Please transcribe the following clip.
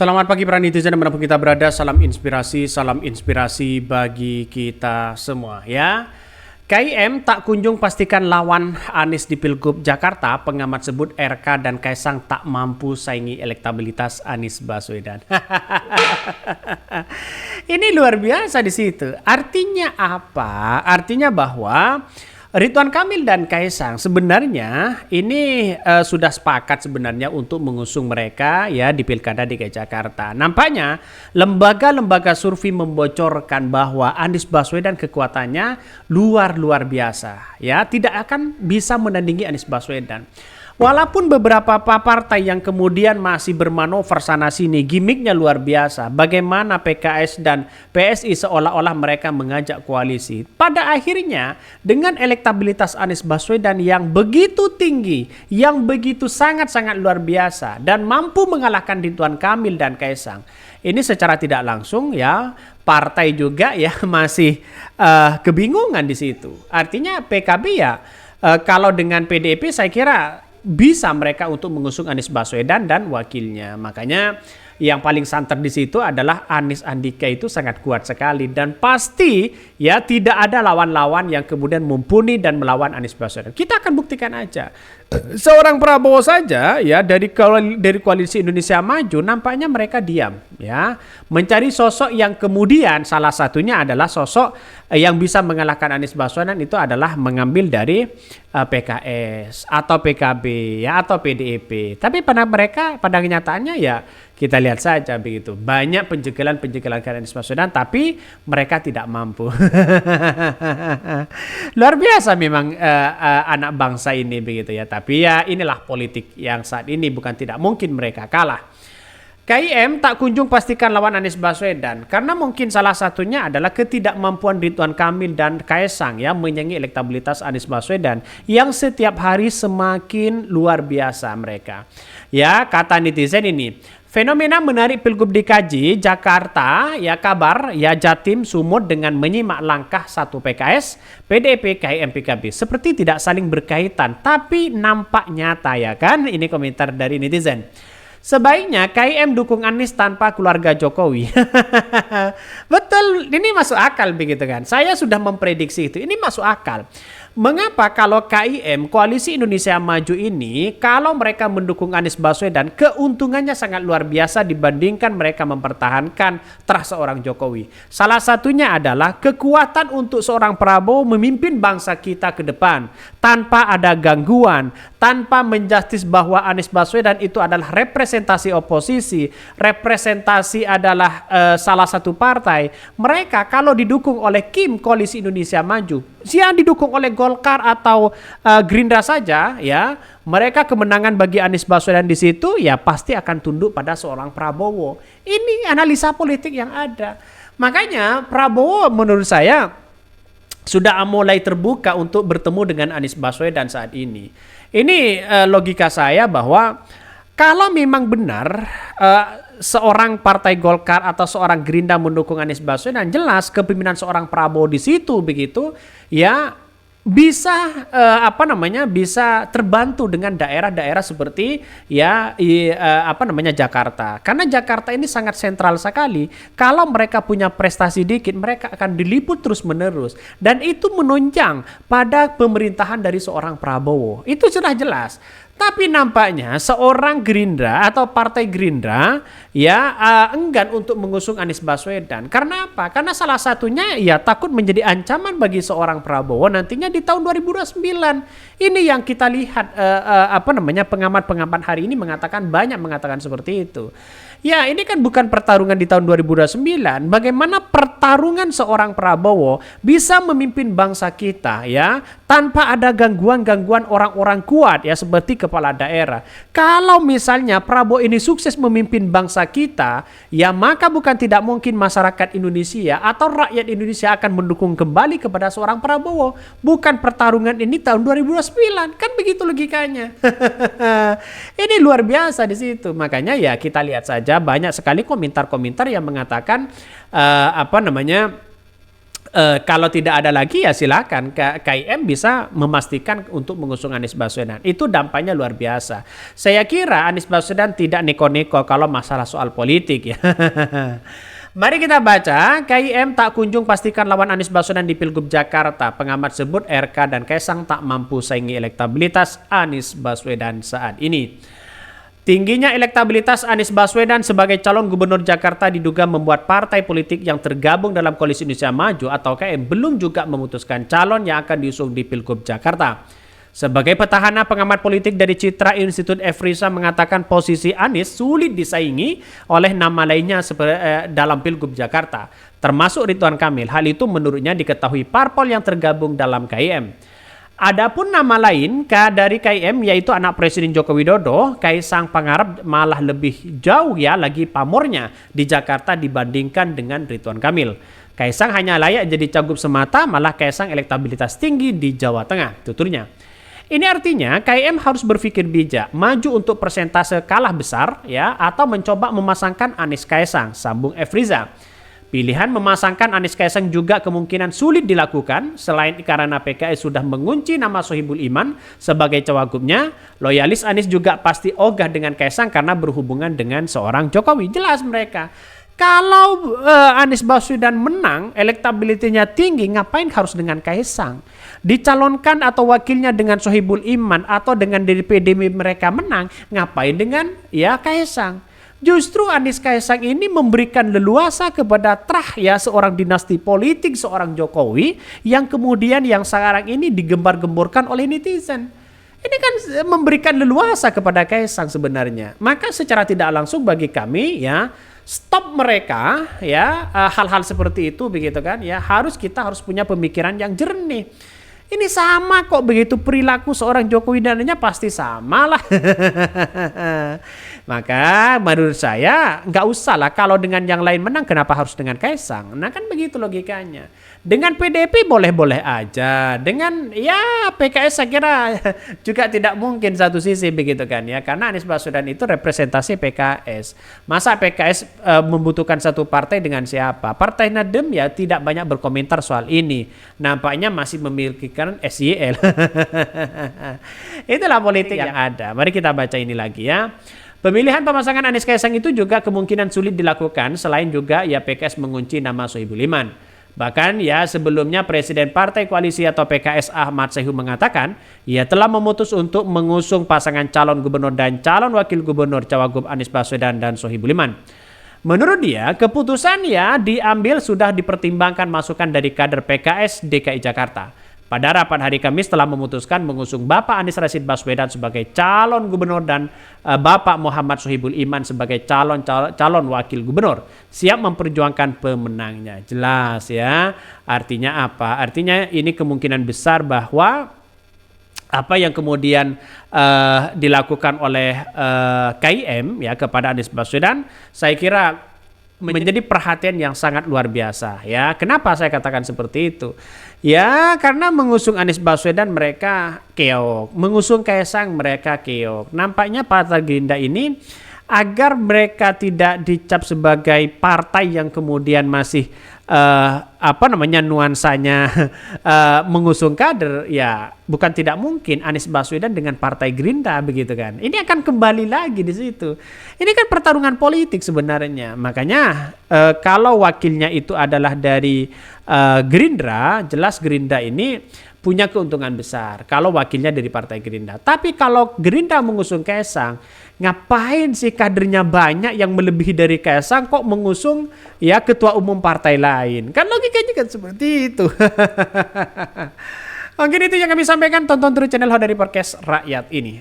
Selamat pagi para netizen dimanapun kita berada, salam inspirasi bagi kita semua ya. KIM tak kunjung pastikan lawan Anies di Pilgub Jakarta, pengamat sebut RK dan Kaisang tak mampu saingi elektabilitas Anies Baswedan. Ini luar biasa di situ. Artinya apa? Artinya bahwa Ridwan Kamil dan Kaisang sebenarnya ini sudah sepakat sebenarnya untuk mengusung mereka ya di Pilkada DKI Jakarta. Nampaknya lembaga-lembaga survei membocorkan bahwa Anies Baswedan kekuatannya luar biasa ya, tidak akan bisa menandingi Anies Baswedan. Walaupun beberapa partai yang kemudian masih bermanuver sana sini, gimmicknya luar biasa. Bagaimana PKS dan PSI seolah-olah mereka mengajak koalisi. Pada akhirnya dengan elektabilitas Anies Baswedan yang begitu tinggi, yang begitu sangat-sangat luar biasa dan mampu mengalahkan Ridwan Kamil dan Kaisang. Ini secara tidak langsung ya partai juga ya masih kebingungan di situ. Artinya PKB ya kalau dengan PDIP saya kira bisa mereka untuk mengusung Anies Baswedan dan wakilnya. Makanya yang paling santer di situ adalah Anies Andika itu sangat kuat sekali dan pasti ya tidak ada lawan-lawan yang kemudian mumpuni dan melawan Anies Baswedan. Kita akan buktikan aja. Seorang Prabowo saja ya dari koalisi Indonesia Maju nampaknya mereka diam ya, mencari sosok yang kemudian salah satunya adalah sosok yang bisa mengalahkan Anies Baswedan itu adalah mengambil dari PKS atau PKB ya atau PDIP. Tapi pada kenyataannya ya kita lihat saja begitu. Banyak penjegelan ke Anies Baswedan tapi mereka tidak mampu. Luar biasa memang anak bangsa ini begitu ya. Tapi ya inilah politik yang saat ini, bukan tidak mungkin mereka kalah. KIM tak kunjung pastikan lawan Anies Baswedan karena mungkin salah satunya adalah ketidakmampuan Ridwan Kamil dan Kaisang ya menyaingi elektabilitas Anies Baswedan yang setiap hari semakin luar biasa mereka. Ya, kata netizen ini, fenomena menarik Pilgub DKI Jakarta ya kabar ya Jatim Sumut dengan menyimak langkah satu PKS, PDIP, KIM, PKB seperti tidak saling berkaitan tapi nampak nyata ya kan. Ini komentar dari netizen. Sebaiknya KIM dukung Anies tanpa keluarga Jokowi. Betul, ini masuk akal begitu kan. Saya sudah memprediksi itu. Ini masuk akal. Mengapa kalau KIM, Koalisi Indonesia Maju ini, kalau mereka mendukung Anies Baswedan, keuntungannya sangat luar biasa dibandingkan mereka mempertahankan terah seorang Jokowi. Salah satunya adalah kekuatan untuk seorang Prabowo memimpin bangsa kita ke depan tanpa ada gangguan, tanpa menjustis bahwa Anies Baswedan itu adalah representasi oposisi, representasi adalah salah satu partai. Mereka kalau didukung oleh KIM, Koalisi Indonesia Maju, yang didukung oleh Golkar atau Gerindra saja ya, mereka kemenangan bagi Anies Baswedan di situ ya pasti akan tunduk pada seorang Prabowo. Ini analisa politik yang ada. Makanya Prabowo menurut saya sudah mulai terbuka untuk bertemu dengan Anies Baswedan saat ini. Ini logika saya bahwa kalau memang benar seorang partai Golkar atau seorang Gerindra mendukung Anies Baswedan, jelas kepemimpinan seorang Prabowo di situ begitu ya bisa bisa terbantu dengan daerah-daerah seperti ya Jakarta. Karena Jakarta ini sangat sentral sekali. Kalau mereka punya prestasi dikit, mereka akan diliput terus-menerus dan itu menunjang pada pemerintahan dari seorang Prabowo. Itu sudah jelas. Tapi nampaknya seorang Gerindra atau partai Gerindra ya enggan untuk mengusung Anies Baswedan. Karena apa? Karena salah satunya ya takut menjadi ancaman bagi seorang Prabowo nantinya di tahun 2029. Ini yang kita lihat pengamat-pengamat hari ini banyak mengatakan seperti itu. Ya, ini kan bukan pertarungan di tahun 2029. Bagaimana pertarungan seorang Prabowo bisa memimpin bangsa kita ya tanpa ada gangguan-gangguan orang-orang kuat ya seperti kepala daerah. Kalau misalnya Prabowo ini sukses memimpin bangsa kita, ya maka bukan tidak mungkin masyarakat Indonesia atau rakyat Indonesia akan mendukung kembali kepada seorang Prabowo. Bukan pertarungan ini tahun 2029. Kan begitu logikanya. Ini luar biasa di situ. Makanya ya kita lihat saja banyak sekali komentar-komentar yang mengatakan Kalau tidak ada lagi ya silakan KIM bisa memastikan untuk mengusung Anies Baswedan. Itu dampaknya luar biasa. Saya kira Anies Baswedan tidak neko-neko kalau masalah soal politik ya. Mari kita baca, KIM tak kunjung pastikan lawan Anies Baswedan di Pilgub Jakarta. Pengamat sebut RK dan Kaisang tak mampu saingi elektabilitas Anies Baswedan saat ini. Tingginya elektabilitas Anies Baswedan sebagai calon gubernur Jakarta diduga membuat partai politik yang tergabung dalam Koalisi Indonesia Maju atau KIM belum juga memutuskan calon yang akan diusung di Pilgub Jakarta. Sebagai petahana, pengamat politik dari Citra Institute Efrisa mengatakan posisi Anies sulit disaingi oleh nama lainnya dalam Pilgub Jakarta, termasuk Ridwan Kamil. Hal itu menurutnya diketahui parpol yang tergabung dalam KIM. Adapun nama lain dari KIM yaitu anak Presiden Joko Widodo, Kaisang Pangarep malah lebih jauh ya lagi pamornya di Jakarta dibandingkan dengan Ridwan Kamil. Kaisang hanya layak jadi cagup semata, malah Kaisang elektabilitas tinggi di Jawa Tengah, tuturnya. Ini artinya KIM harus berpikir bijak, maju untuk persentase kalah besar ya atau mencoba memasangkan Anies Kaisang, sambung Efriza. Pilihan memasangkan Anies Kaisang juga kemungkinan sulit dilakukan selain karena PKS sudah mengunci nama Sohibul Iman sebagai cawagupnya. Loyalis Anies juga pasti ogah dengan Kaisang karena berhubungan dengan seorang Jokowi. Jelas mereka. Kalau Anies Baswedan menang, elektabilitasnya tinggi, ngapain harus dengan Kaisang? Dicalonkan atau wakilnya dengan Sohibul Iman atau dengan DPD mereka menang, ngapain dengan ya Kaisang? Justru Anies Kaisang ini memberikan leluasa kepada seorang dinasti politik, seorang Jokowi yang kemudian yang sekarang ini digembar-gemborkan oleh netizen. Ini kan memberikan leluasa kepada Kaisang sebenarnya. Maka secara tidak langsung bagi kami ya stop mereka ya hal-hal seperti itu begitu kan ya kita harus punya pemikiran yang jernih. Ini sama kok begitu perilaku seorang Jokowi dan lainnya pasti sama lah. Maka menurut saya nggak usah lah kalau dengan yang lain menang kenapa harus dengan Kaisang. Nah kan begitu logikanya. Dengan PDIP boleh-boleh aja. Dengan ya PKS saya kira juga tidak mungkin satu sisi begitu kan ya. Karena Anies Baswedan itu representasi PKS. Masa PKS membutuhkan satu partai dengan siapa? Partai Nasdem ya tidak banyak berkomentar soal ini. Nampaknya masih memiliki SYL. Itulah politik yang ada. Mari kita baca ini lagi ya. Pemilihan pemasangan Anies Kaisang itu juga kemungkinan sulit dilakukan selain juga ya PKS mengunci nama Sohibul Iman. Bahkan ya sebelumnya Presiden Partai Koalisi atau PKS Ahmad Saihu mengatakan ia telah memutus untuk mengusung pasangan calon gubernur dan calon wakil gubernur cawagup Anies Baswedan dan Sohibul Iman. Menurut dia, keputusan ya diambil sudah dipertimbangkan masukan dari kader PKS DKI Jakarta. Pada rapat hari Kamis telah memutuskan mengusung Bapak Anies Rashid Baswedan sebagai calon gubernur dan Bapak Muhammad Sohibul Iman sebagai calon wakil gubernur. Siap memperjuangkan pemenangnya. Jelas ya. Artinya apa? Artinya ini kemungkinan besar bahwa apa yang kemudian dilakukan oleh KIM ya kepada Anies Baswedan, saya kira menjadi perhatian yang sangat luar biasa ya. Kenapa saya katakan seperti itu? Ya karena mengusung Anies Baswedan mereka keok, mengusung Kaisang mereka keok. Nampaknya Partai Gerindra ini agar mereka tidak dicap sebagai partai yang kemudian masih nuansanya mengusung kader, ya bukan tidak mungkin Anies Baswedan dengan Partai Gerindra begitu kan. Ini akan kembali lagi di situ. Ini kan pertarungan politik sebenarnya. Makanya kalau wakilnya itu adalah dari Gerindra, jelas Gerindra ini punya keuntungan besar kalau wakilnya dari Partai Gerindra. Tapi kalau Gerindra mengusung Kaisang, ngapain sih kadernya banyak yang melebihi dari Kaisang kok mengusung ya ketua umum partai lain? Kan logikanya kan seperti itu. Mungkin itu yang kami sampaikan. Tonton terus channel Hodari Podcast Rakyat ini.